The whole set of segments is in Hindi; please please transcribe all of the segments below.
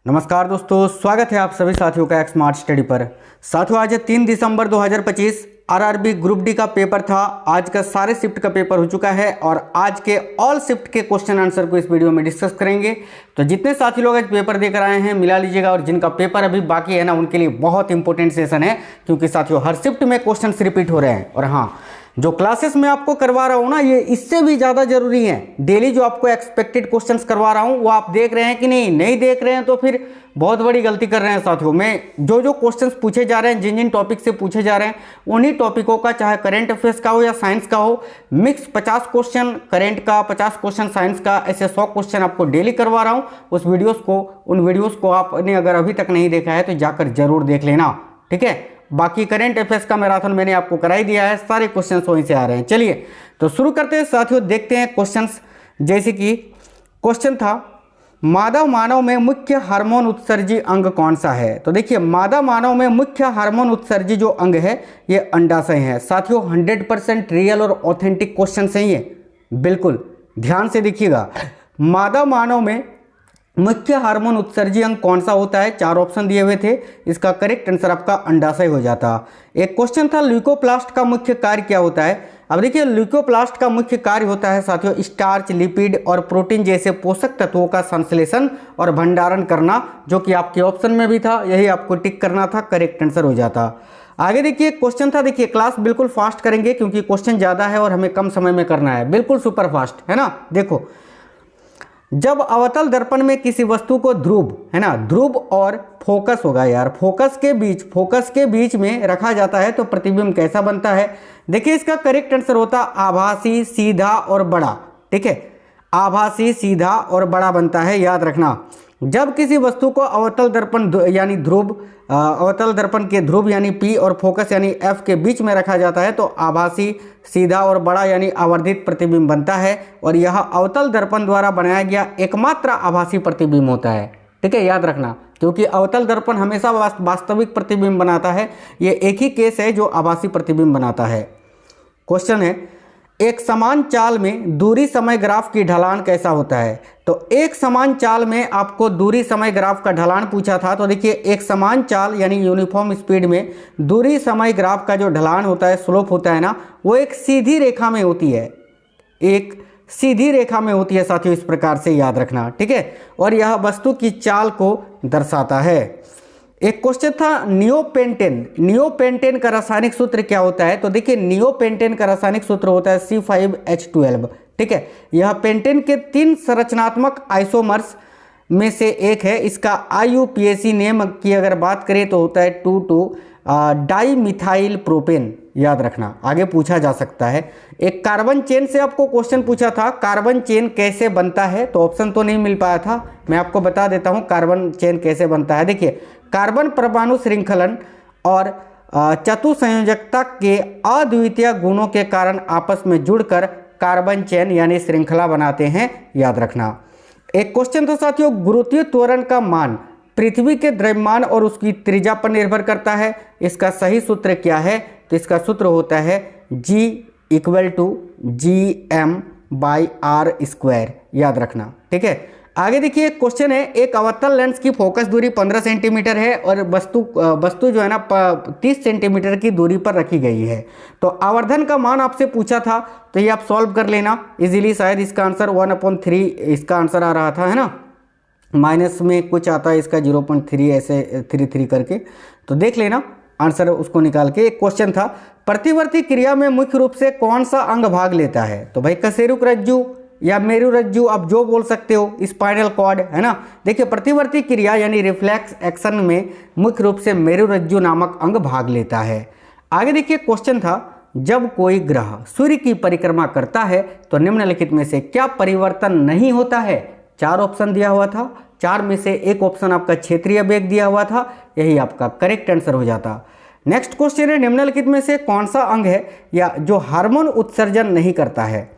नमस्कार दोस्तों, स्वागत है आप सभी साथियों का एक स्मार्ट स्टडी पर। साथियों, आज है 3 दिसंबर 2025। आरआरबी ग्रुप डी का पेपर था। आज का सारे शिफ्ट का पेपर हो चुका है और आज के ऑल शिफ्ट के क्वेश्चन आंसर को इस वीडियो में डिस्कस करेंगे। तो जितने साथी लोग आज पेपर देकर आए हैं मिला लीजिएगा, और जिनका पेपर अभी बाकी है ना, उनके लिए बहुत इंपॉर्टेंट सेशन है, क्योंकि साथियों हर शिफ्ट में क्वेश्चन रिपीट हो रहे हैं। और हाँ, जो क्लासेस मैं आपको करवा रहा हूँ ना, ये इससे भी ज़्यादा जरूरी है। डेली जो आपको एक्सपेक्टेड क्वेश्चंस करवा रहा हूँ वो आप देख रहे हैं कि नहीं देख रहे हैं तो फिर बहुत बड़ी गलती कर रहे हैं साथियों। मैं जो क्वेश्चंस पूछे जा रहे हैं, जिन टॉपिक से पूछे जा रहे हैं, उन्हीं टॉपिकों का, चाहे करंट अफेयर्स का हो या साइंस का हो, मिक्स 50 क्वेश्चन करंट का, 50 क्वेश्चन साइंस का, ऐसे 100 क्वेश्चन आपको डेली करवा रहा हूँ। उन वीडियोज़ को आपने अगर अभी तक नहीं देखा है तो जाकर जरूर देख लेना, ठीक है। बाकी करंट अफेयर्स का मैराथन मैंने आपको करा ही दिया है, सारे क्वेश्चंस वहीं से आ रहे हैं। चलिए तो शुरू करते हैं साथियों, देखते हैं क्वेश्चंस। जैसे कि क्वेश्चन था, मादा मानव में मुख्य हार्मोन उत्सर्जी अंग कौन सा है। तो देखिए, मादा मानव में मुख्य हार्मोन उत्सर्जी जो अंग है ये अंडाशय है। साथियों 100% रियल और ऑथेंटिक क्वेश्चन सही है, बिल्कुल ध्यान से देखिएगा। मादा मानव में मुख्य हार्मोन उत्सर्जी अंग कौन सा होता है, 4 ऑप्शन दिए हुए थे, इसका करेक्ट आंसर आपका अंडाशय हो जाता। एक क्वेश्चन था, ल्यूकोप्लास्ट का मुख्य कार्य क्या होता है। अब देखिए, ल्यूकोप्लास्ट का मुख्य कार्य होता है साथियों स्टार्च, लिपिड और प्रोटीन जैसे पोषक तत्वों का संश्लेषण और भंडारण करना, जो कि आपके ऑप्शन में भी था, यही आपको टिक करना था, करेक्ट आंसर हो जाता। आगे देखिए क्वेश्चन था, देखिए क्लास बिल्कुल फास्ट करेंगे क्योंकि क्वेश्चन ज़्यादा है और हमें कम समय में करना है, बिल्कुल सुपर फास्ट है ना। देखो, जब अवतल दर्पण में किसी वस्तु को ध्रुव है ना, ध्रुव और फोकस होगा यार, फोकस के बीच में रखा जाता है तो प्रतिबिंब कैसा बनता है। देखिए, इसका करेक्ट आंसर होता आभासी, सीधा और बड़ा, ठीक है। आभासी, सीधा और बड़ा बनता है, याद रखना। जब किसी वस्तु को अवतल दर्पण यानी अवतल दर्पण के ध्रुव यानी P और फोकस यानी F के बीच में रखा जाता है तो आभासी, सीधा और बड़ा यानी आवर्धित प्रतिबिंब बनता है, और यह अवतल दर्पण द्वारा बनाया गया एकमात्र आभासी प्रतिबिंब होता है, ठीक है, याद रखना। क्योंकि अवतल दर्पण हमेशा वास्तविक प्रतिबिंब बनाता है, ये एक ही केस है जो आभासी प्रतिबिंब बनाता है। क्वेश्चन है, एक समान चाल में दूरी समय ग्राफ की ढलान कैसा होता है। तो एक समान चाल में आपको दूरी समय ग्राफ का ढलान पूछा था। तो देखिए, एक समान चाल यानी यूनिफॉर्म स्पीड में दूरी समय ग्राफ का जो ढलान होता है, स्लोप होता है ना, वो एक सीधी रेखा में होती है, एक सीधी रेखा में होती है साथियों, इस प्रकार से याद रखना, ठीक है। और यह वस्तु की चाल को दर्शाता है। एक क्वेश्चन था, नियोपेंटेन का रासायनिक सूत्र क्या होता है। तो देखिए, नियोपेंटेन का रासायनिक सूत्र होता है C5H12, ठीक है। यह पेंटेन के 3 संरचनात्मक आइसोमर्स में से एक है। इसका IUPAC नेम की अगर बात करें तो होता है 2,2 डाईमिथाइल प्रोपेन, याद रखना, आगे पूछा जा सकता है। एक कार्बन चेन से आपको क्वेश्चन पूछा था, कार्बन चेन कैसे बनता है, तो ऑप्शन तो नहीं मिल पाया था, मैं आपको बता देता हूं कार्बन चेन कैसे बनता है। देखिए, कार्बन परमाणु श्रृंखलन और चतुसंयोजकता के अद्वितीय गुणों के कारण आपस में जुड़कर कार्बन चेन यानी श्रृंखला बनाते हैं, याद रखना। एक क्वेश्चन था साथियों, गुरुत्वीय त्वरण का मान पृथ्वी के द्रव्यमान और उसकी त्रिज्या पर निर्भर करता है। इसका सही सूत्र क्या है। तो इसका सूत्र होता है G = gm/r², याद रखना, ठीक है। आगे देखिए क्वेश्चन है, एक अवतल लेंस की फोकस दूरी 15 सेंटीमीटर है और वस्तु जो है ना 30 सेंटीमीटर की दूरी पर रखी गई है। तो आवर्धन का मान आपसे पूछा था, तो ये आप सॉल्व कर लेना इजीली। शायद इसका आंसर 1/3 इसका आंसर आ रहा था, है ना, माइनस में कुछ आता है इसका 0.3 ऐसे 3 करके, तो देख लेना आंसर उसको निकाल के। एक क्वेश्चन था, प्रतिवर्ती क्रिया में मुख्य रूप से कौन सा अंग भाग लेता है। तो भाई कशेरुक रज्जु या मेरु रज्जु, आप जो बोल सकते हो, स्पाइनल कॉर्ड, है ना। देखिए, प्रतिवर्ती क्रिया यानी रिफ्लेक्स एक्शन में मुख्य रूप से मेरु रज्जु नामक अंग भाग लेता है। आगे देखिए क्वेश्चन था, जब कोई ग्रह सूर्य की परिक्रमा करता है तो निम्नलिखित में से क्या परिवर्तन नहीं होता है। 4 ऑप्शन दिया हुआ था, 4 में से एक ऑप्शन आपका क्षेत्रीय वेग दिया हुआ था, यही आपका करेक्ट आंसर हो जाता। नेक्स्ट क्वेश्चन है, निम्नलिखित में से कौन सा अंग है या जो हार्मोन उत्सर्जन नहीं करता है।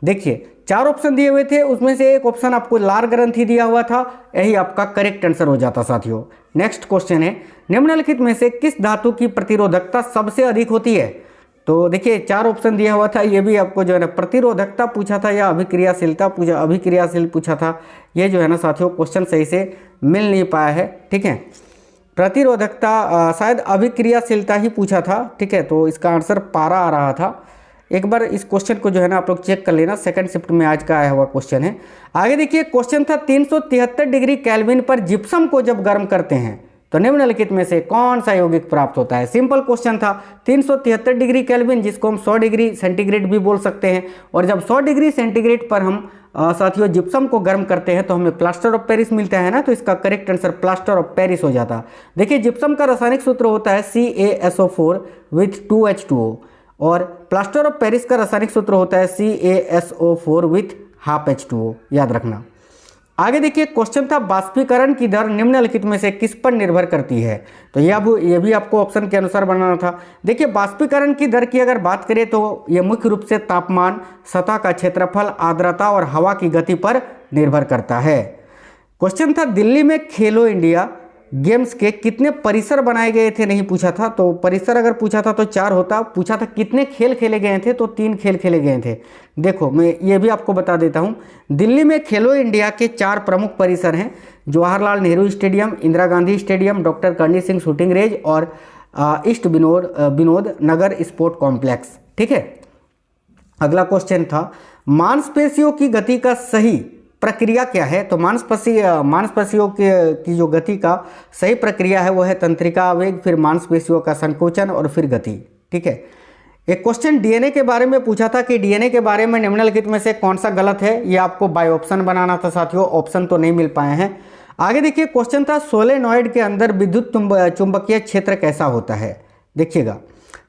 देखिए, 4 ऑप्शन दिए हुए थे, उसमें से एक ऑप्शन आपको लार ग्रंथि दिया हुआ था, यही आपका करेक्ट आंसर हो जाता साथियों। नेक्स्ट क्वेश्चन है, निम्नलिखित में से किस धातु की प्रतिरोधकता सबसे अधिक होती है। तो देखिए 4 ऑप्शन दिया हुआ था, ये भी आपको जो है ना प्रतिरोधकता पूछा था या अभिक्रियाशीलता पूछा, अभिक्रियाशील पूछा था। ये जो है ना साथियों क्वेश्चन सही से मिल नहीं पाया है, ठीक है। प्रतिरोधकता शायद अभिक्रियाशीलता ही पूछा था, ठीक है। तो इसका आंसर पारा आ रहा था। एक बार इस क्वेश्चन को जो है ना आप लोग चेक कर लेना, सेकंड शिफ्ट में आज का आया हुआ क्वेश्चन है। आगे देखिए क्वेश्चन था 373 डिग्री केल्विन पर जिप्सम को जब गर्म करते हैं तो निम्नलिखित में से कौन सा यौगिक प्राप्त होता है। सिंपल क्वेश्चन था। 373 डिग्री केल्विन जिसको हम 100 डिग्री सेंटीग्रेड भी बोल सकते हैं, और जब 100 डिग्री सेंटीग्रेड पर हम साथियों जिप्सम को गर्म करते हैं तो हमें प्लास्टर ऑफ पेरिस मिलता है ना, तो इसका correct answer plaster of Paris हो जाता। देखिए जिप्सम का रासायनिक सूत्र होता है CaSO4 विथ 2H2O, और प्लास्टर ऑफ पेरिस का रासायनिक सूत्र होता है CaSO4 विथ हाफ H2O, याद रखना। आगे देखिए क्वेश्चन था बाष्पीकरण की दर निम्नलिखित में से किस पर निर्भर करती है। तो ये भी आपको ऑप्शन के अनुसार बनाना था। देखिए बाष्पीकरण की दर की अगर बात करें तो ये मुख्य रूप से तापमान, सतह का क्षेत्रफल, आर्द्रता और हवा की गति पर निर्भर करता है। क्वेश्चन था दिल्ली में खेलो इंडिया गेम्स के कितने परिसर बनाए गए थे, नहीं पूछा था। तो परिसर अगर पूछा था तो 4 होता। पूछा था कितने खेल खेले गए थे, तो 3 खेल खेले गए थे। देखो मैं ये भी आपको बता देता हूँ। दिल्ली में खेलो इंडिया के 4 प्रमुख परिसर हैं, Jawaharlal Nehru stadium, Indira Gandhi stadium, doctor Karni Singh shooting range और east Vinod Nagar sport complex, ठीक है। अगला क्वेश्चन था मांसपेशियों की गति का सही प्रक्रिया क्या है। तो मांसपेशियों की जो गति का सही प्रक्रिया है वो है तंत्रिका आवेग, फिर मांसपेशियों का संकोचन और फिर गति, ठीक है। एक क्वेश्चन डीएनए के बारे में पूछा था कि डीएनए के बारे में निम्नलिखित में से कौन सा गलत है। ये आपको बाय ऑप्शन बनाना था साथियों, ऑप्शन तो नहीं मिल पाए हैं। आगे देखिए क्वेश्चन था सोलेनॉइड के अंदर विद्युत चुंबकीय क्षेत्र कैसा होता है। देखिएगा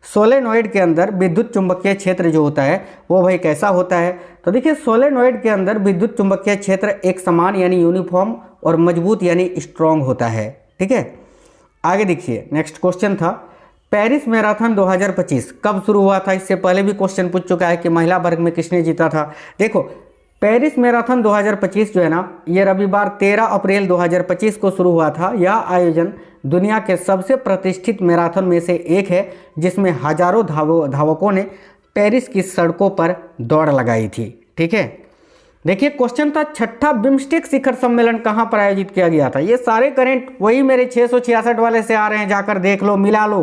सोलेनॉइड के अंदर विद्युत चुंबकीय क्षेत्र जो होता है वो भाई कैसा होता है। तो देखिए सोलेनॉइड के अंदर विद्युत चुंबकीय क्षेत्र एक समान यानी यूनिफॉर्म और मजबूत यानी स्ट्रॉन्ग होता है, ठीक है। आगे देखिए नेक्स्ट क्वेश्चन था पेरिस मैराथन 2025 कब शुरू हुआ था। इससे पहले भी क्वेश्चन पूछ चुका है कि महिला वर्ग में किसने जीता था। देखो पेरिस मैराथन 2025 जो है ना ये रविवार 13 अप्रैल 2025 को शुरू हुआ था। यह आयोजन दुनिया के सबसे प्रतिष्ठित मैराथन में से एक है, जिसमें हजारों धावकों ने पेरिस की सड़कों पर दौड़ लगाई थी, ठीक है। देखिए क्वेश्चन था छठा बिम्स्टेक शिखर सम्मेलन कहाँ पर आयोजित किया गया था। ये सारे करंट वही मेरे 666 वाले से आ रहे हैं, जाकर देख लो, मिला लो।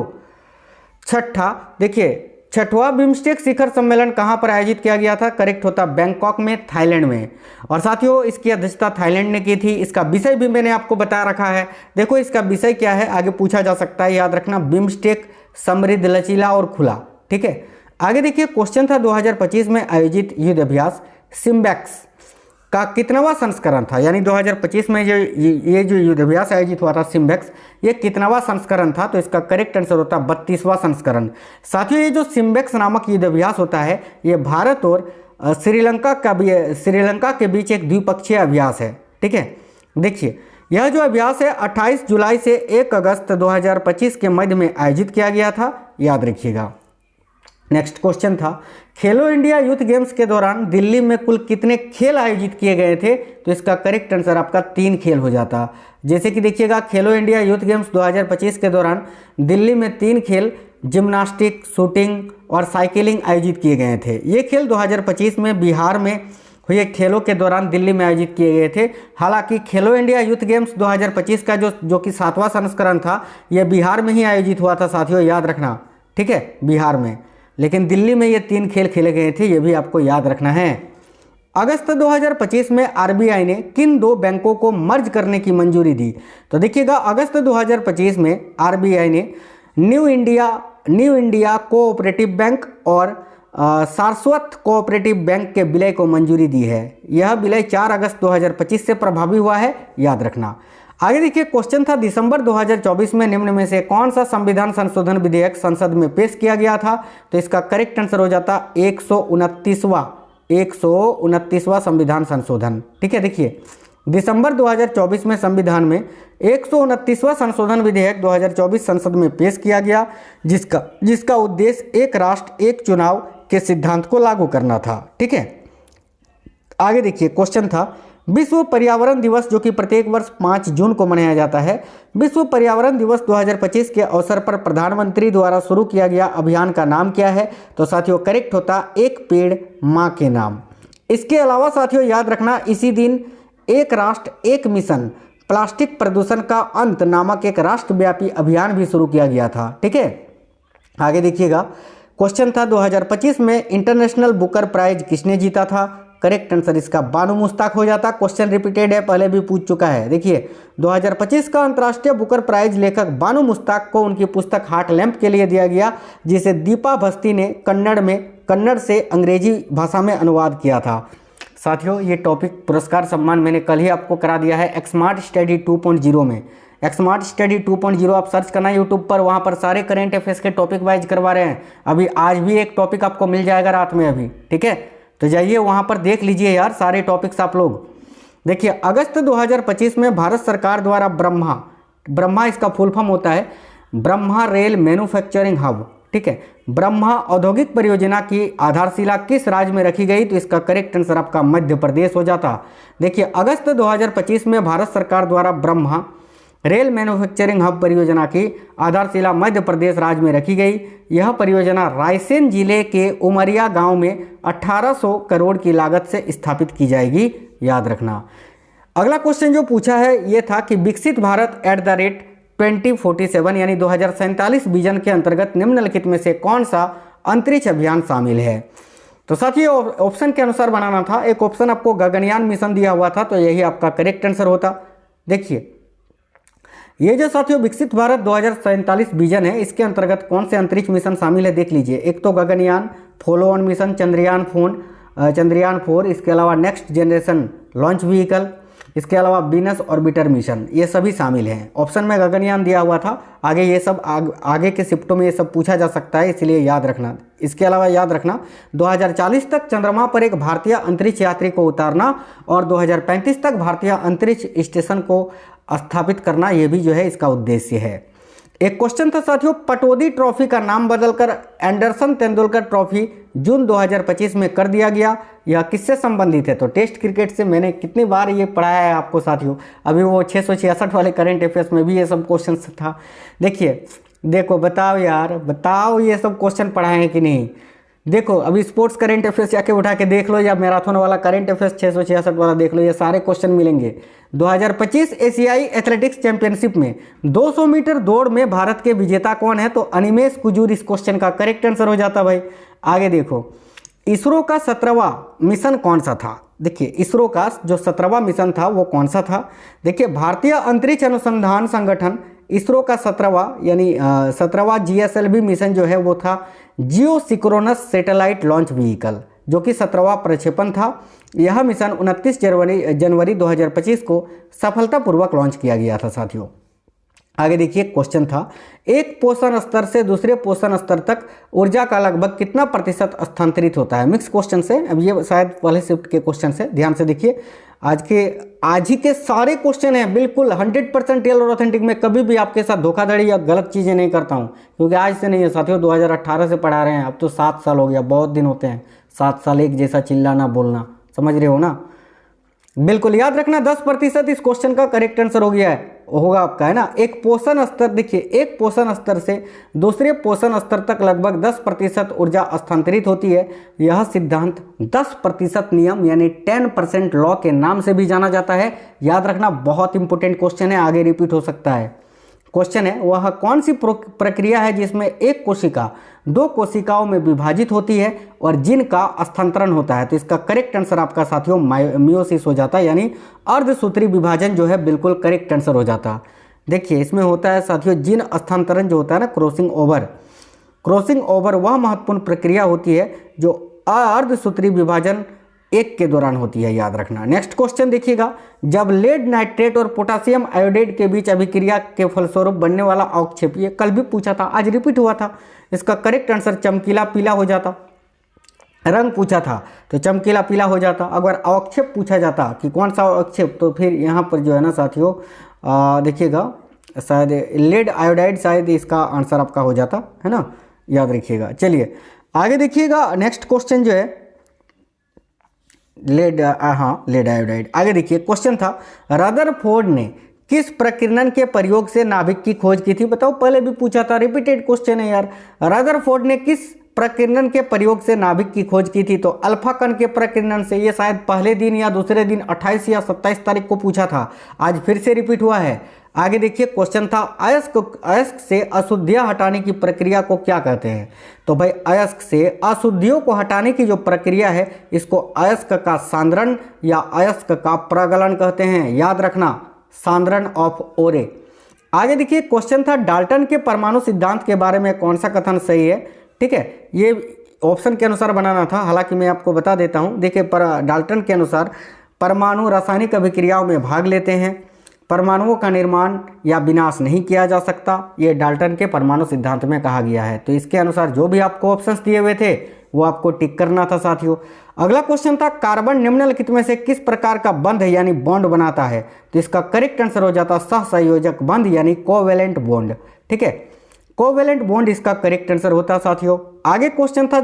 देखिए छठवां बिम्स्टेक शिखर सम्मेलन कहाँ पर आयोजित किया गया था। करेक्ट होता बैंकॉक में, थाईलैंड में। और साथियों इसकी अध्यक्षता थाईलैंड ने की थी। इसका विषय भी मैंने आपको बता रखा है। देखो इसका विषय क्या है, आगे पूछा जा सकता है, याद रखना बिम्स्टेक समृद्ध, लचीला और खुला, ठीक है। आगे देखिए क्वेश्चन था 2025 में आयोजित युद्ध अभ्यास सिम्बैक्स का कितनावा संस्करण था। यानी 2025 में ये जो युद्ध अभ्यास आयोजित हुआ था सिम्बैक्स, ये कितनावा संस्करण था। तो इसका करेक्ट आंसर होता 32वां संस्करण। साथियों ये जो सिम्बैक्स नामक युद्ध अभ्यास होता है ये भारत और श्रीलंका के बीच एक द्विपक्षीय अभ्यास है, ठीक है। देखिए यह जो अभ्यास है 28 जुलाई से 1 अगस्त 2025 के मध्य में आयोजित किया गया था, याद रखिएगा। नेक्स्ट क्वेश्चन था खेलो इंडिया यूथ गेम्स के दौरान दिल्ली में कुल कितने खेल आयोजित किए गए थे। तो इसका करेक्ट आंसर आपका 3 खेल हो जाता। जैसे कि देखिएगा खेलो इंडिया यूथ गेम्स 2025 के दौरान दिल्ली में 3 खेल जिम्नास्टिक, शूटिंग और साइकिलिंग आयोजित किए गए थे। ये खेल 2025 में बिहार में हुए खेलों के दौरान दिल्ली में आयोजित किए गए थे। हालांकि खेलो इंडिया यूथ गेम्स 2025 का जो कि 7वां संस्करण था यह बिहार में ही आयोजित हुआ था साथियों, याद रखना, ठीक है, बिहार में। लेकिन दिल्ली में ये 3 खेल खेले गए थे, ये भी आपको याद रखना है। अगस्त 2025 में आरबीआई ने किन 2 बैंकों को मर्ज करने की मंजूरी दी। तो देखिएगा अगस्त 2025 में आरबीआई ने न्यू इंडिया कोऑपरेटिव बैंक और सारस्वत कोऑपरेटिव बैंक के विलय को मंजूरी दी है। यह विलय 4 अगस्त 2025 से प्रभावी हुआ है, याद रखना। आगे देखिए क्वेश्चन था दिसंबर 2024 में निम्न में से कौन सा संविधान संशोधन विधेयक संसद में पेश किया गया था। तो इसका करेक्ट आंसर हो जाता 129वां संविधान संशोधन, ठीक है। देखिए दिसंबर 2024 में संविधान में 129वां संशोधन विधेयक 2024 संसद में पेश किया गया, जिसका उद्देश्य एक राष्ट्र एक चुनाव के सिद्धांत को लागू करना था, ठीक है। आगे देखिए क्वेश्चन था विश्व पर्यावरण दिवस जो कि प्रत्येक वर्ष 5 जून को मनाया जाता है, विश्व पर्यावरण दिवस 2025 के अवसर पर प्रधानमंत्री द्वारा शुरू किया गया अभियान का नाम क्या है? तो साथियों करेक्ट होता एक पेड़ माँ के नाम। इसके अलावा साथियों याद रखना इसी दिन एक राष्ट्र एक मिशन प्लास्टिक प्रदूषण का अंत नामक एक राष्ट्रव्यापी अभियान भी शुरू किया गया था। ठीक है, आगे देखिएगा, क्वेश्चन था 2025 में इंटरनेशनल बुकर प्राइज किसने जीता था? करेक्ट आंसर इसका बानू मुश्ताक हो जाता। क्वेश्चन रिपीटेड है, पहले भी पूछ चुका है। देखिए 2025 का अंतर्राष्ट्रीय बुकर प्राइज लेखक बानू मुश्ताक को उनकी पुस्तक हार्ट लैम्प के लिए दिया गया, जिसे दीपा भस्ती ने कन्नड़ से अंग्रेजी भाषा में अनुवाद किया था। साथियों ये टॉपिक पुरस्कार सम्मान मैंने कल ही आपको करा दिया है एक्समार्ट स्टडी 2.0 में। एक्समार्ट स्टडी 2.0 आप सर्च करना यूट्यूब पर, वहाँ पर सारे करंट अफेयर्स के टॉपिक वाइज करवा रहे हैं। अभी आज भी एक टॉपिक आपको मिल जाएगा रात में अभी। ठीक है, तो जाइए वहाँ पर देख लीजिए यार सारे टॉपिक्स आप लोग। देखिए अगस्त 2025 में भारत सरकार द्वारा ब्रह्मा इसका फुल फॉर्म होता है ब्रह्मा रेल मैन्युफैक्चरिंग हब। ठीक है, ब्रह्मा औद्योगिक परियोजना की आधारशिला किस राज्य में रखी गई? तो इसका करेक्ट आंसर आपका मध्य प्रदेश हो जाता। देखिए अगस्त 2025 में भारत सरकार द्वारा ब्रह्मा रेल मैन्युफैक्चरिंग हब परियोजना की आधारशिला मध्य प्रदेश राज्य में रखी गई। यह परियोजना रायसेन जिले के उमरिया गांव में 1800 करोड़ की लागत से स्थापित की जाएगी, याद रखना। अगला क्वेश्चन जो पूछा है ये था कि विकसित भारत @2047 यानी 2047 विजन के अंतर्गत निम्नलिखित में से कौन सा अंतरिक्ष अभियान शामिल है? तो साथियों ऑप्शन के अनुसार बनाना था। एक ऑप्शन आपको गगनयान मिशन दिया हुआ था, तो यही आपका करेक्ट आंसर होता। देखिए ये जो साथियों विकसित भारत 2047 विजन है, इसके अंतर्गत कौन से अंतरिक्ष मिशन शामिल है देख लीजिए। एक तो Gaganyaan, follow on mission, Chandrayaan 4, इसके अलावा नेक्स्ट जनरेशन लॉन्च व्हीकल, इसके अलावा वीनस ऑर्बिटर मिशन, ये सभी शामिल हैं। ऑप्शन में गगनयान दिया हुआ था, आगे ये सब आगे के शिफ्टों में ये सब पूछा जा सकता है, इसलिए याद रखना। इसके अलावा याद रखना 2040 तक चंद्रमा पर एक भारतीय अंतरिक्ष यात्री को उतारना और 2035 तक भारतीय अंतरिक्ष स्टेशन को स्थापित करना, ये भी जो है इसका उद्देश्य है। एक क्वेश्चन था साथियों, पटौदी ट्रॉफी का नाम बदलकर एंडरसन तेंदुलकर ट्रॉफी जून 2025 में कर दिया गया। यह किससे संबंधित है? तो टेस्ट क्रिकेट से। मैंने कितनी बार ये पढ़ाया है आपको साथियों, अभी वो 666 वाले करंट अफेयर्स में भी ये सब क्वेश्चन था। देखिए देखो बताओ यार, बताओ ये सब क्वेश्चन पढ़ाए हैं कि नहीं। देखो अभी स्पोर्ट्स करंट अफेयर्स जाके उठा के देख लो, या मैराथन वाला करंट अफेयर्स 666 वाला देख लो, ये सारे क्वेश्चन मिलेंगे। 2025 एशियाई एथलेटिक्स चैंपियनशिप में 200 मीटर दौड़ में भारत के विजेता कौन है? तो अनिमेश कुजूर इस क्वेश्चन का करेक्ट आंसर हो जाता भाई। आगे देखो इसरो का 17वां मिशन कौन सा था? देखिए इसरो का जो 17वां मिशन था वो कौन सा था? देखिए भारतीय अंतरिक्ष अनुसंधान संगठन इसरो का 17वां यानी 17वां GSLV मिशन जो है वो था जियो सिक्रोनस सैटेलाइट लॉन्च व्हीकल, जो कि 17वां प्रक्षेपण था। यह मिशन 29 जनवरी 2025 को सफलतापूर्वक लॉन्च किया गया था साथियों। आगे देखिए क्वेश्चन था, एक पोषण स्तर से दूसरे पोषण स्तर तक ऊर्जा का लगभग कितना प्रतिशत स्थानांतरित होता है? मिक्स क्वेश्चन से, अब ये शायद पहले शिफ्ट के क्वेश्चन से, ध्यान से देखिए। आज ही के सारे क्वेश्चन हैं बिल्कुल 100% रियल और ऑथेंटिक। में कभी भी आपके साथ धोखाधड़ी या गलत चीज़ें नहीं करता हूँ, क्योंकि आज से नहीं है साथियों, 2018 से पढ़ा रहे हैं। अब तो 7 साल हो गया, बहुत दिन होते हैं। 7 साल एक जैसा चिल्लाना बोलना, समझ रहे हो ना? बिल्कुल याद रखना 10% इस क्वेश्चन का करेक्ट आंसर हो गया है, होगा आपका, है ना। एक पोषण स्तर, देखिए एक पोषण स्तर से दूसरे पोषण स्तर तक लगभग 10% ऊर्जा स्थानांतरित होती है। यह सिद्धांत 10% नियम यानी 10% लॉ के नाम से भी जाना जाता है। याद रखना बहुत इंपॉर्टेंट क्वेश्चन है, आगे रिपीट हो सकता है। क्वेश्चन है वह कौन सी प्रक्रिया है जिसमें एक कोशिका 2 कोशिकाओं में विभाजित होती है और जिनका स्थानांतरण होता है? तो इसका करेक्ट आंसर आपका साथियों मियोसिस हो जाता है, यानी अर्धसूत्री विभाजन जो है बिल्कुल करेक्ट आंसर हो जाता। देखिए इसमें होता है साथियों जिन स्थानांतरण जो होता है ना, क्रॉसिंग ओवर वह महत्वपूर्ण प्रक्रिया होती है जो अर्धसूत्री विभाजन 1 के दौरान होती है, याद रखना। नेक्स्ट क्वेश्चन देखिएगा, जब लेड नाइट्रेट और पोटासियम आयोडाइड के बीच अभिक्रिया के फलस्वरूप बनने वाला अवक्षेप, ये कल भी पूछा था, आज रिपीट हुआ था। इसका करेक्ट आंसर चमकीला पीला हो जाता। रंग पूछा था तो चमकीला पीला हो जाता। अगर अवक्षेप पूछा जाता कि कौन सा अवक्षेप, तो फिर यहाँ पर जो है ना साथियों देखिएगा शायद लेड आयोडाइड शायद इसका आंसर आपका हो जाता, है ना, याद रखिएगा। चलिए आगे देखिएगा, नेक्स्ट क्वेश्चन जो है लेड आयोडाइड। आगे देखिए क्वेश्चन था, रदरफोर्ड ने किस प्रकीर्णन के प्रयोग से नाभिक की खोज की थी? बताओ, पहले भी पूछा था, रिपीटेड क्वेश्चन है यार। रदरफोर्ड ने किस प्रकीर्णन के प्रयोग से नाभिक की खोज की थी? तो अल्फा कण के प्रकीर्णन से। ये शायद पहले दिन या दूसरे दिन 28 या 27 तारीख को पूछा था, आज फिर से रिपीट हुआ है। आगे देखिए क्वेश्चन था, अयस्क से अशुद्धियां हटाने की प्रक्रिया को क्या कहते हैं? तो भाई अयस्क से अशुद्धियों को हटाने की जो प्रक्रिया है इसको अयस्क का सांद्रण या अयस्क का प्रगलन कहते हैं। याद रखना, सांद्रण ऑफ ओरे। आगे देखिए क्वेश्चन था, डाल्टन के परमाणु सिद्धांत के बारे में कौन सा कथन सही है? ठीक है, ये ऑप्शन के अनुसार बनाना था, हालांकि मैं आपको बता देता हूं। देखिए, डाल्टन के अनुसार परमाणु रासायनिक अभिक्रियाओं में भाग लेते हैं, परमाणुओं का निर्माण या विनाश नहीं किया जा सकता, ये डाल्टन के परमाणु सिद्धांत में कहा गया है। तो इसके अनुसार जो भी आपको ऑप्शंस दिए हुए थे वो आपको टिक करना था साथियों। अगला क्वेश्चन था, कार्बन निम्नलिखित में से किस प्रकार का बंध यानी बॉन्ड बनाता है? तो इसका करेक्ट आंसर हो जाता सहसंयोजक बंध यानी कोवेलेंट बॉन्ड। ठीक है, कोवेलेंट बॉन्ड इसका करेक्ट आंसर होता साथियों। आगे क्वेश्चन था,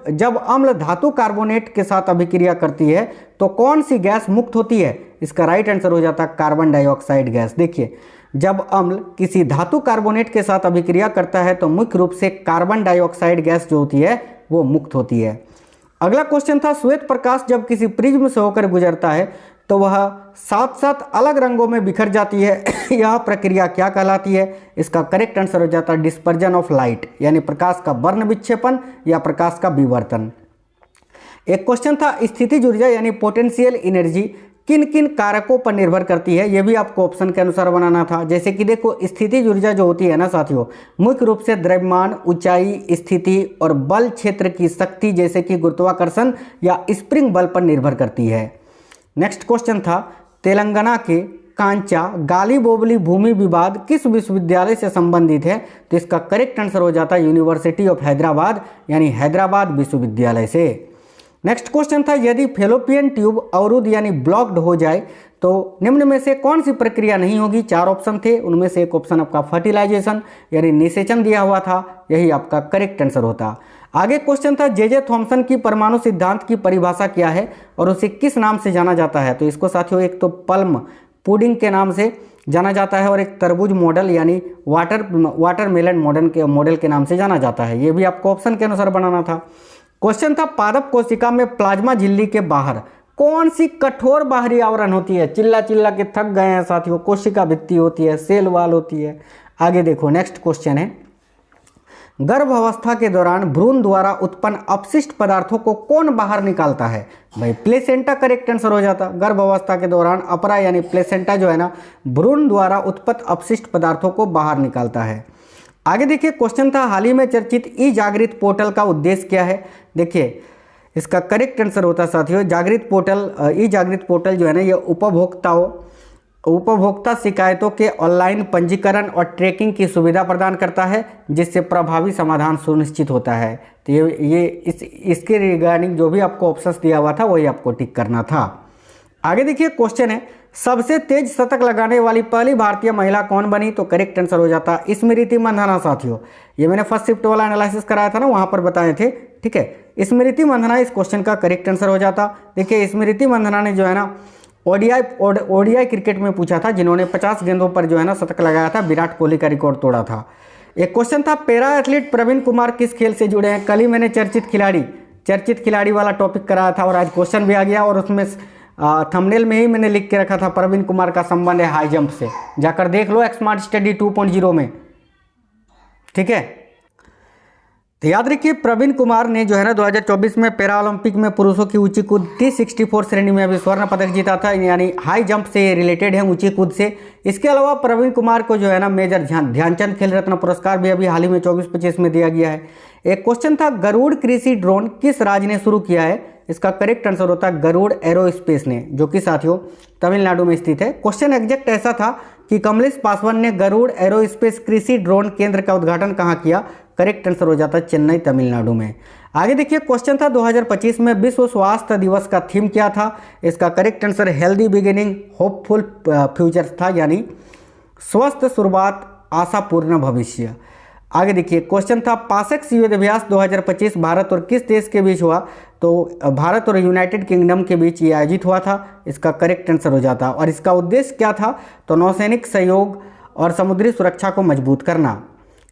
जब अम्ल धातु कार्बोनेट के साथ अभिक्रिया करती है तो कौन सी गैस मुक्त होती है? इसका राइट आंसर हो जाता कार्बन डाइऑक्साइड गैस। देखिए, जब अम्ल किसी धातु कार्बोनेट के साथ अभिक्रिया करता है तो मुख्य रूप से कार्बन डाइऑक्साइड गैस जो होती है वो मुक्त होती है। अगला क्वेश्चन था, श्वेत प्रकाश जब किसी प्रिज्म से होकर गुजरता है तो वह साथ साथ अलग रंगों में बिखर जाती है यह प्रक्रिया क्या कहलाती है? इसका करेक्ट आंसर हो जाता है डिस्पर्जन ऑफ लाइट, यानी प्रकाश का वर्ण विक्षेपण या प्रकाश का विवर्तन। एक क्वेश्चन था, स्थितिज ऊर्जा यानी पोटेंशियल एनर्जी किन किन कारकों पर निर्भर करती है? यह भी आपको ऑप्शन के अनुसार बनाना था। जैसे कि देखो, स्थितिज ऊर्जा जो होती है ना साथियों, मुख्य रूप से द्रव्यमान, ऊंचाई, स्थिति और बल क्षेत्र की शक्ति जैसे कि गुरुत्वाकर्षण या स्प्रिंग बल पर निर्भर करती है। नेक्स्ट क्वेश्चन था, तेलंगाना के कांचा गालीबोबली भूमि विवाद किस विश्वविद्यालय से संबंधित है? तो इसका करेक्ट आंसर हो जाता है यूनिवर्सिटी ऑफ हैदराबाद यानी हैदराबाद विश्वविद्यालय से। नेक्स्ट क्वेश्चन था, यदि फेलोपियन ट्यूब अवरुद्ध यानी ब्लॉक्ड हो जाए तो निम्न में से कौन सी प्रक्रिया नहीं होगी? 4 ऑप्शन थे, उनमें से एक ऑप्शन आपका फर्टिलाइजेशन यानी निषेचन दिया हुआ था, यही आपका करेक्ट आंसर होता। आगे क्वेश्चन था, जे थॉमसन की परमाणु सिद्धांत की परिभाषा क्या है और उसे किस नाम से जाना जाता है? तो इसको साथियों एक तो पल्म पुडिंग के नाम से जाना जाता है और एक तरबूज मॉडल यानी वाटरमेलन मॉडल के नाम से जाना जाता है। ये भी आपको ऑप्शन के अनुसार बनाना था। क्वेश्चन था, पादप कोशिका में प्लाज्मा झिल्ली के बाहर कौन सी कठोर बाहरी आवरण होती है? चिल्ला चिल्ला के थक गए हैं साथियों। कोशिका भित्ति होती है, सेल वाल होती है। आगे देखो, नेक्स्ट क्वेश्चन है, गर्भावस्था के दौरान भ्रूण द्वारा उत्पन्न अपशिष्ट पदार्थों को कौन बाहर निकालता है? भाई प्लेसेंटा करेक्ट आंसर हो जाता। गर्भावस्था के दौरान अपरा यानी प्लेसेंटा जो है ना, भ्रूण द्वारा उत्पन्न अपशिष्ट पदार्थों को बाहर निकालता है। आगे देखिए क्वेश्चन था, हाल ही में चर्चित ई जागृत पोर्टल का उद्देश्य क्या है? देखिए, इसका करेक्ट आंसर होता साथियों जागृत पोर्टल। ई जागृत पोर्टल जो है ना, ये उपभोक्ता शिकायतों के ऑनलाइन पंजीकरण और ट्रैकिंग की सुविधा प्रदान करता है जिससे प्रभावी समाधान सुनिश्चित होता है। तो इसके रिगार्डिंग जो भी आपको ऑप्शंस दिया हुआ था वही आपको टिक करना था। आगे देखिए क्वेश्चन है, सबसे तेज शतक लगाने वाली पहली भारतीय महिला कौन बनी? तो करेक्ट आंसर हो जाता स्मृति मंधाना साथियों। ये मैंने फर्स्ट शिफ्ट वाला एनालिसिस कराया था ना, वहां पर बताए थे। ठीक है, स्मृति मंधाना इस क्वेश्चन का करेक्ट आंसर हो जाता। देखिए, स्मृति मंधाना ने जो है ना ओडीआई क्रिकेट में पूछा था, जिन्होंने 50 गेंदों पर जो है ना शतक लगाया था, विराट कोहली का रिकॉर्ड तोड़ा था। एक क्वेश्चन था, पैरा एथलीट प्रवीण कुमार किस खेल से जुड़े हैं? कल ही मैंने चर्चित खिलाड़ी वाला टॉपिक कराया था और आज क्वेश्चन भी आ गया और उसमें थंबनेल में ही मैंने लिख के रखा था प्रवीण कुमार का संबंध है हाई जंप से। जाकर देख लो स्मार्ट स्टडी 2.0 में। ठीक है, तो याद रखिए प्रवीण कुमार ने जो है ना 2024 में पैरा ओलंपिक में पुरुषों की ऊंची कूद T64 श्रेणी में अभी स्वर्ण पदक जीता था, यानी हाई जंप से रिलेटेड है, ऊंची कूद से। इसके अलावा प्रवीण कुमार को जो है ना मेजर ध्यानचंद खेल रत्न पुरस्कार भी अभी हाल ही में 24-25 में दिया गया है। एक क्वेश्चन था, गरुड़ कृषि ड्रोन किस राज्य ने शुरू किया है? इसका करेक्ट आंसर होता है गरुड़ एरोस्पेस ने, जो कि साथियों तमिलनाडु में स्थित है। क्वेश्चन एग्जैक्ट ऐसा था कि कमलेश पासवान ने गरुड़ एरोस्पेस कृषि ड्रोन केंद्र का उद्घाटन कहाँ किया? करेक्ट आंसर हो जाता है चेन्नई तमिलनाडु में। आगे देखिए क्वेश्चन था 2025 में विश्व स्वास्थ्य दिवस का थीम क्या था? इसका correct answer healthy beginning hopeful future था, यानी स्वस्थ शुरुआत आशापूर्ण भविष्य। आगे देखिए क्वेश्चन था पासेक्स युद्धाभ्यास 2025 भारत और किस देश के बीच हुआ, तो भारत और यूनाइटेड किंगडम के बीच ये आयोजित हुआ था, इसका करेक्ट आंसर हो जाता। और इसका उद्देश्य क्या था, तो नौसैनिक सहयोग और समुद्री सुरक्षा को मजबूत करना।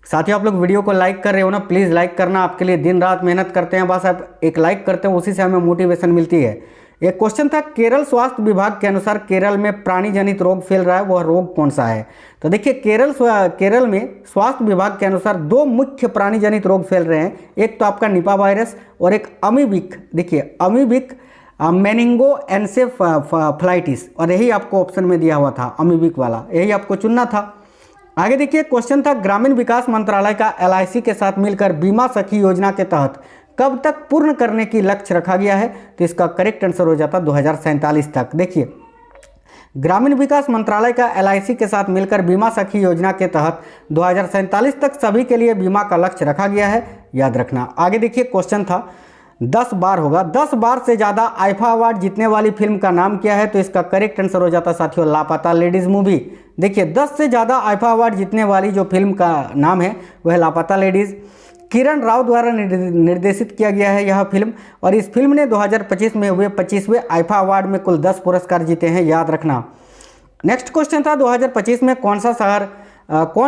साथियों आप लोग वीडियो को लाइक कर रहे हो ना, प्लीज़ लाइक करना, आपके लिए दिन रात मेहनत करते हैं, बस आप एक लाइक करते हैं उसी से हमें मोटिवेशन मिलती है। एक क्वेश्चन था केरल स्वास्थ्य विभाग के अनुसार केरल में प्राणी जनित रोग फैल रहा है, वह रोग कौन सा है। तो देखिए केरल में स्वास्थ्य विभाग के अनुसार दो मुख्य प्राणी जनित रोग फैल रहे हैं, एक तो आपका निपा वायरस और एक अमीबिक, देखिए अमीबिक मेनिंगो एनसेफलाइटिस, और यही आपको ऑप्शन में दिया हुआ था अमीबिक वाला, यही आपको चुनना था। आगे देखिए क्वेश्चन था ग्रामीण विकास मंत्रालय का LIC के साथ मिलकर बीमा सखी योजना के तहत कब तक पूर्ण करने की लक्ष्य रखा गया है, तो इसका करेक्ट आंसर हो जाता 2047 तक। देखिए ग्रामीण विकास मंत्रालय का LIC के साथ मिलकर बीमा सखी योजना के तहत 2047 तक सभी के लिए बीमा का लक्ष्य रखा गया है, याद रखना। आगे देखिए क्वेश्चन था 10 बार होगा, 10 बार से ज़्यादा आईफा अवार्ड जीतने वाली फिल्म का नाम क्या है, तो इसका करेक्ट आंसर हो जाता साथियों लापता लेडीज़ मूवी। देखिए 10 से ज़्यादा आईफा अवार्ड जीतने वाली जो फिल्म का नाम है वह लापता लेडीज़, किरण राव द्वारा निर्देशित किया गया है यह फिल्म, और इस फिल्म ने 2025 में हुए 25वें आईफा अवार्ड में कुल 10 पुरस्कार जीते हैं, याद रखना। नेक्स्ट क्वेश्चन था 2025 में कौन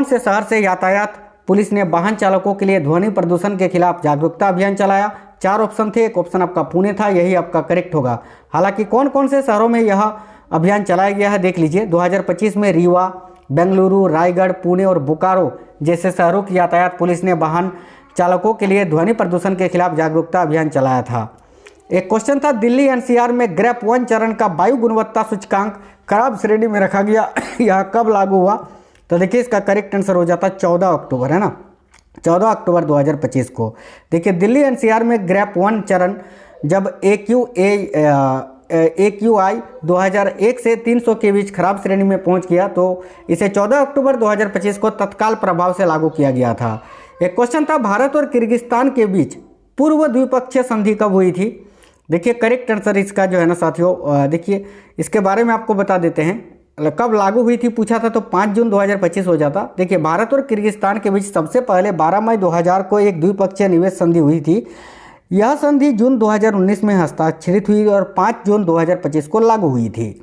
से शहर से यातायात पुलिस ने वाहन चालकों के लिए ध्वनि प्रदूषण के खिलाफ जागरूकता अभियान चलाया। 4 ऑप्शन थे, एक ऑप्शन आपका पुणे था, यही आपका करेक्ट होगा। हालांकि कौन कौन से शहरों में यह अभियान चलाया गया है देख लीजिए। 2025 में रीवा, बेंगलुरु, रायगढ़, पुणे और बोकारो जैसे शहरों की यातायात पुलिस ने वाहन चालकों के लिए ध्वनि प्रदूषण के खिलाफ जागरूकता अभियान चलाया था। एक क्वेश्चन था दिल्ली NCR में ग्रेप 1 चरण का वायु गुणवत्ता सूचकांक खराब श्रेणी में रखा गया, यह कब लागू हुआ, तो देखिए इसका करेक्ट आंसर हो जाता 14 अक्टूबर, है ना, 14 अक्टूबर 2025 को। देखिए दिल्ली NCR में ग्रेप 1 चरण जब AQI 2001 से 300 के बीच खराब श्रेणी में पहुंच गया, तो इसे 14 अक्टूबर 2025 को तत्काल प्रभाव से लागू किया गया था। एक क्वेश्चन था भारत और किर्गिस्तान के बीच पूर्व द्विपक्षीय संधि कब हुई थी। देखिए करेक्ट आंसर इसका जो है ना साथियों, देखिए इसके बारे में आपको बता देते हैं, कब लागू हुई थी पूछा था तो 5 जून 2025 हो जाता। देखिए भारत और किर्गिस्तान के बीच सबसे पहले 12 मई 2000 को एक द्विपक्षीय निवेश संधि हुई थी। यह संधि जून 2019 में हस्ताक्षरित हुई और 5 जून 2025 को लागू हुई थी।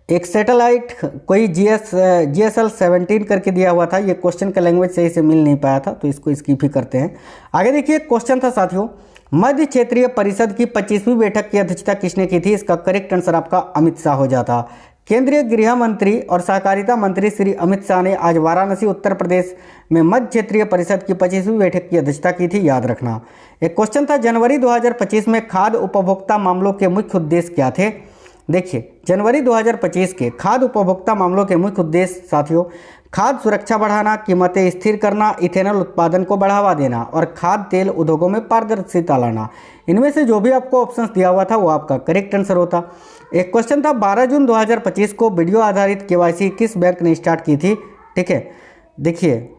एक सैटेलाइट कोई GSL 17 करके दिया हुआ था, ये क्वेश्चन का लैंग्वेज सही से मिल नहीं पाया था तो इसको स्किप ही करते हैं। आगे देखिए क्वेश्चन था साथियों मध्य क्षेत्रीय परिषद की 25वीं बैठक की अध्यक्षता किसने की थी, इसका करेक्ट आंसर आपका अमित शाह हो जाता। केंद्रीय गृह मंत्री और सहकारिता मंत्री श्री अमित शाह ने आज वाराणसी उत्तर प्रदेश में मध्य क्षेत्रीय परिषद की 25वीं बैठक की अध्यक्षता की थी, याद रखना। एक क्वेश्चन था जनवरी 2025 में खाद्य उपभोक्ता मामलों के मुख्य उद्देश्य क्या थे। देखिए जनवरी 2025 के खाद्य उपभोक्ता मामलों के मुख्य उद्देश्य साथियों खाद्य सुरक्षा बढ़ाना, कीमतें स्थिर करना, इथेनॉल उत्पादन को बढ़ावा देना और खाद्य तेल उद्योगों में पारदर्शिता लाना। इनमें से जो भी आपको ऑप्शंस दिया हुआ था वो आपका करेक्ट आंसर होता। एक क्वेश्चन था 12 जून 2025 को वीडियो आधारित KYC किस बैंक ने स्टार्ट की थी, ठीक है। देखिए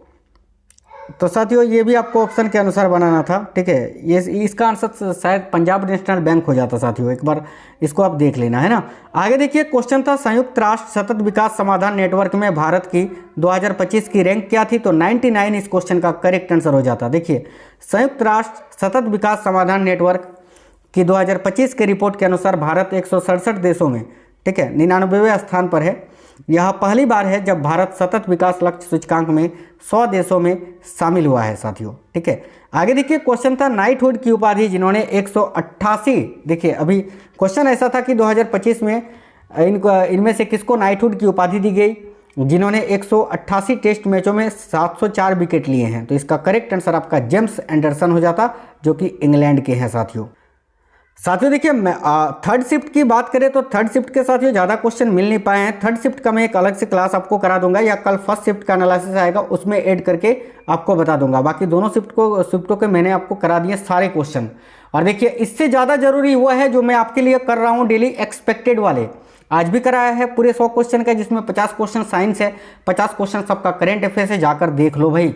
तो साथियों ये भी आपको ऑप्शन के अनुसार बनाना था, ठीक है। ये इसका आंसर शायद पंजाब नेशनल बैंक हो जाता साथियों, एक बार इसको आप देख लेना, है ना। आगे देखिए क्वेश्चन था संयुक्त राष्ट्र सतत विकास समाधान नेटवर्क में भारत की 2025 की रैंक क्या थी, तो 99 इस क्वेश्चन का करेक्ट आंसर हो जाता। देखिए संयुक्त राष्ट्र सतत विकास समाधान नेटवर्क की 2025 के रिपोर्ट के अनुसार भारत 167 देशों में, ठीक है, 99वें स्थान पर है। यह पहली बार है जब भारत सतत विकास लक्ष्य सूचकांक में 100 देशों में शामिल हुआ है साथियों, ठीक है। आगे देखिए क्वेश्चन था नाइटहुड की उपाधि जिन्होंने 188, देखिए अभी क्वेश्चन ऐसा था कि 2025 में इनमें से किसको नाइटहुड की उपाधि दी गई, जिन्होंने 188 टेस्ट मैचों में 704 विकेट लिए हैं, तो इसका करेक्ट आंसर आपका जेम्स एंडरसन हो जाता जो कि इंग्लैंड के हैं साथियों। देखिए थर्ड शिफ्ट की बात करें तो थर्ड शिफ्ट के साथ ज़्यादा क्वेश्चन मिल नहीं पाए हैं। थर्ड शिफ्ट का मैं एक अलग से क्लास आपको करा दूंगा या कल फर्स्ट शिफ्ट का एनालिसिस आएगा उसमें ऐड करके आपको बता दूंगा। बाकी दोनों शिफ्टों के मैंने आपको करा दिए सारे क्वेश्चन। और देखिए इससे ज़्यादा जरूरी हुआ है जो मैं आपके लिए कर रहा हूँ डेली एक्सपेक्टेड वाले, आज भी कराया है पूरे 100 क्वेश्चन का, जिसमें 50 क्वेश्चन साइंस है, 50 क्वेश्चन सबका करेंट अफेयर्स है, जाकर देख लो भाई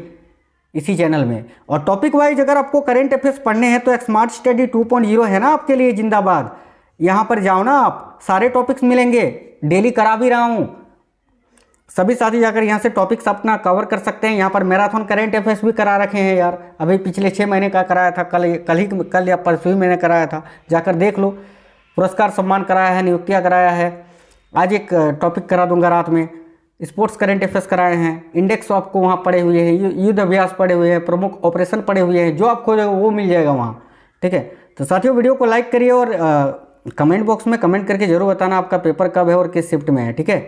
इसी चैनल में। और टॉपिक वाइज अगर आपको करंट अफेयर्स पढ़ने हैं तो स्मार्ट स्टडी 2.0 है ना आपके लिए जिंदाबाद। यहाँ पर जाओ ना आप, सारे टॉपिक्स मिलेंगे, डेली करा भी रहा हूँ, सभी साथी जाकर यहाँ से टॉपिक्स अपना कवर कर सकते हैं। यहाँ पर मैराथन करेंट अफेयर्स भी करा रखे हैं यार, अभी पिछले 6 महीने का कराया था, कल या परसों ही मैंने कराया था, जाकर देख लो। पुरस्कार सम्मान कराया है, नियुक्तियाँ कराया है। आज एक टॉपिक करा दूंगा रात में, स्पोर्ट्स करेंट अफेयर्स कराए हैं, इंडेक्स आपको वहाँ पड़े हुए हैं, युद्ध अभ्यास पड़े हुए हैं, प्रमुख ऑपरेशन पड़े हुए हैं, जो आप खोजेगा वो मिल जाएगा वहाँ। ठीक है, तो साथियों वीडियो को लाइक करिए और कमेंट बॉक्स में कमेंट करके जरूर बताना आपका पेपर कब है और किस शिफ्ट में है। ठीक है,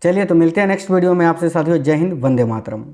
चलिए तो मिलते हैं नेक्स्ट वीडियो में आपसे साथियों। जय हिंद, वंदे मातरम।